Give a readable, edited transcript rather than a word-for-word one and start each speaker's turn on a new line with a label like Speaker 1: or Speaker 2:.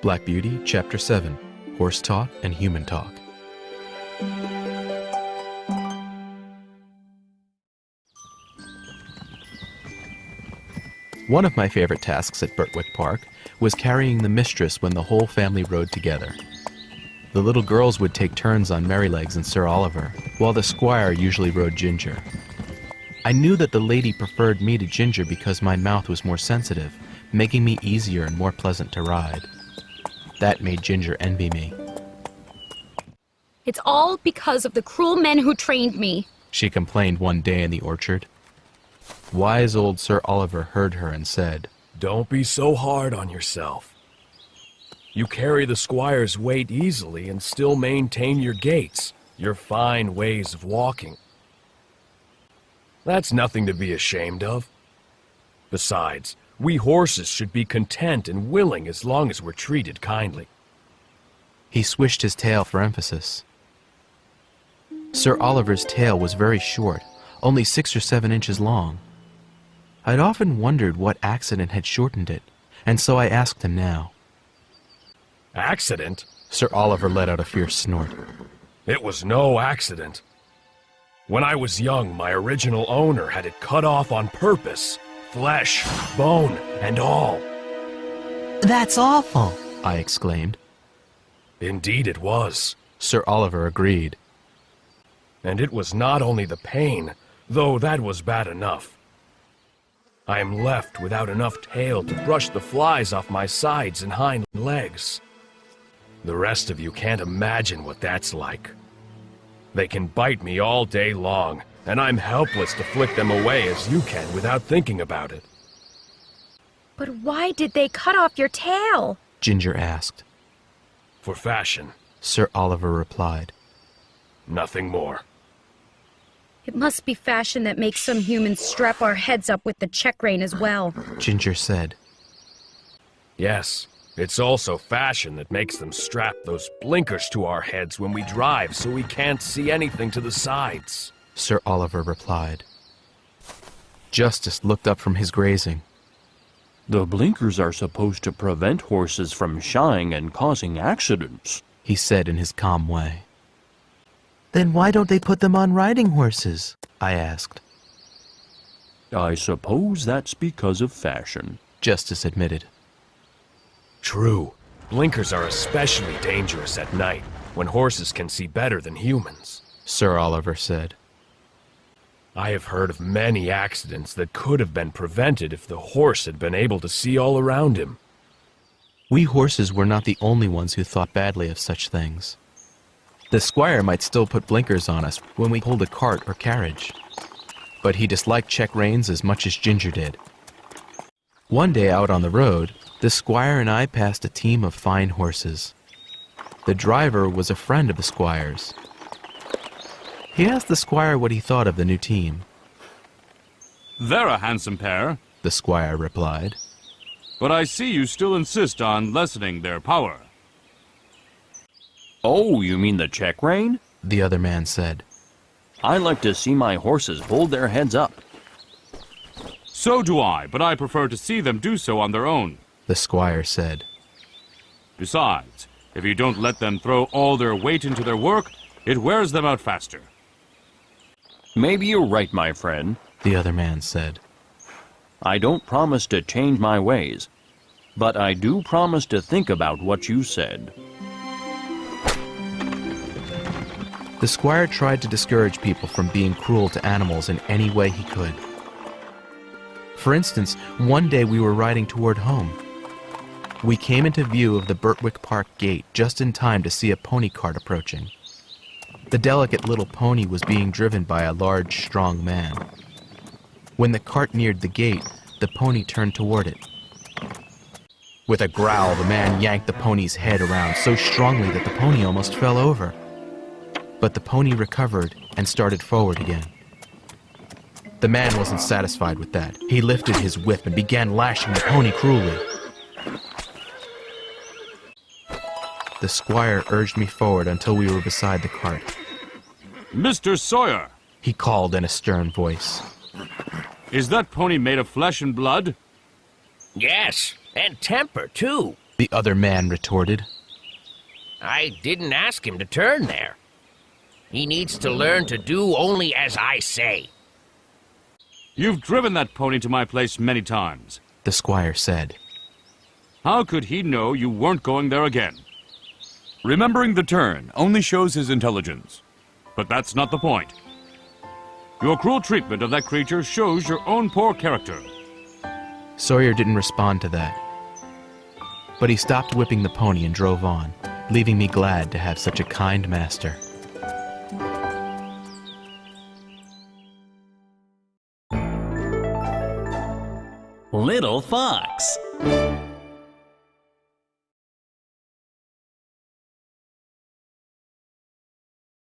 Speaker 1: Black Beauty, Chapter 7, Horse Talk and Human Talk. One of my favorite tasks at Birtwick Park was carrying the mistress when the whole family rode together. The little girls would take turns on Merrylegs and Sir Oliver, while the squire usually rode Ginger. I knew that the lady preferred me to Ginger because my mouth was more sensitive, making me easier and more pleasant to ride. That made Ginger envy me.
Speaker 2: It's all because of the cruel men who trained me,
Speaker 1: she complained one day in the orchard. Wise old Sir Oliver heard her and said,
Speaker 3: "Don't be so hard on yourself. You carry the squire's weight easily and still maintain your gaits, your fine ways of walking. That's nothing to be ashamed of. Besides, we horses should be content and willing as long as we're treated kindly."
Speaker 1: He swished his tail for emphasis. Sir Oliver's tail was very short, only 6 or 7 inches long. I'd often wondered what accident had shortened it, and so I asked him now.
Speaker 3: "Accident?"
Speaker 1: Sir Oliver let out a fierce snort.
Speaker 3: "It was no accident. When I was young, my original owner had it cut off on purpose. Flesh, bone, and all."
Speaker 1: "That's awful," I exclaimed.
Speaker 3: "Indeed it was,"
Speaker 1: Sir Oliver agreed.
Speaker 3: "And it was not only the pain, though that was bad enough. I am left without enough tail to brush the flies off my sides and hind legs. The rest of you can't imagine what that's like. They can bite me all day long, and I'm helpless to flick them away as you can without thinking about it."
Speaker 2: But why did they cut off your tail?
Speaker 1: Ginger asked.
Speaker 3: "For fashion,"
Speaker 1: Sir Oliver replied.
Speaker 3: "Nothing more."
Speaker 2: It must be fashion that makes some humans strap our heads up with the check rein as well,
Speaker 1: Ginger said.
Speaker 3: "Yes, it's also fashion that makes them strap those blinkers to our heads when we drive so we can't see anything to the sides,"
Speaker 1: Sir Oliver replied. Justice looked up from his grazing.
Speaker 4: "The blinkers are supposed to prevent horses from shying and causing accidents,"
Speaker 1: he said in his calm way. "Then why don't they put them on riding horses?" I asked.
Speaker 4: "I suppose that's because of fashion,"
Speaker 1: Justice admitted.
Speaker 3: "True. Blinkers are especially dangerous at night, when horses can see better than humans,"
Speaker 1: Sir Oliver said.
Speaker 3: "I have heard of many accidents that could have been prevented if the horse had been able to see all around him."
Speaker 1: We horses were not the only ones who thought badly of such things. The squire might still put blinkers on us when we pulled a cart or carriage, but he disliked check reins as much as Ginger did. One day out on the road, the squire and I passed a team of fine horses. The driver was a friend of the squire's. He asked the squire what he thought of the new team.
Speaker 5: "They're a handsome pair,"
Speaker 1: The squire replied.
Speaker 5: "but I see you still insist on lessening their power."
Speaker 4: "Oh, you mean the check rein?"
Speaker 1: The other man said.
Speaker 4: "I like to see my horses hold their heads up."
Speaker 5: "So do I, but I prefer to see them do so on their own."
Speaker 1: The squire said.
Speaker 5: "Besides, if you don't let them throw all their weight into their work, it wears them out faster."
Speaker 4: "Maybe you're right, my friend.
Speaker 1: The other man said.
Speaker 4: I don't promise to change my ways, but I do promise to think about what you said."
Speaker 1: The squire tried to discourage people from being cruel to animals in any way he could. For instance, one day we were riding toward home. We came into view of the Birtwick Park gate just in time to see a pony cart approaching. The delicate little pony was being driven by a large, strong man. When the cart neared the gate, the pony turned toward it. With a growl, the man yanked the pony's head around so strongly that the pony almost fell over. But the pony recovered and started forward again. The man wasn't satisfied with that. He lifted his whip and began lashing the pony cruelly. The squire urged me forward until we were beside the cart.
Speaker 5: "Mr. Sawyer,"
Speaker 1: he called in a stern voice.
Speaker 5: "is that pony made of flesh and blood?"
Speaker 6: "Yes, and temper, too,"
Speaker 1: the other man retorted.
Speaker 6: I didn't ask him to turn there. He needs to learn to do only as I say.
Speaker 5: You've driven that pony to my place many times.
Speaker 1: The squire said.
Speaker 5: How could he know you weren't going there again?
Speaker 7: Remembering the turn only shows his intelligence.
Speaker 5: But that's not the point. Your cruel treatment of that creature shows your own poor character.
Speaker 1: Sawyer didn't respond to that. But he stopped whipping the pony and drove on, leaving me glad to have such a kind master.
Speaker 8: Little Fox.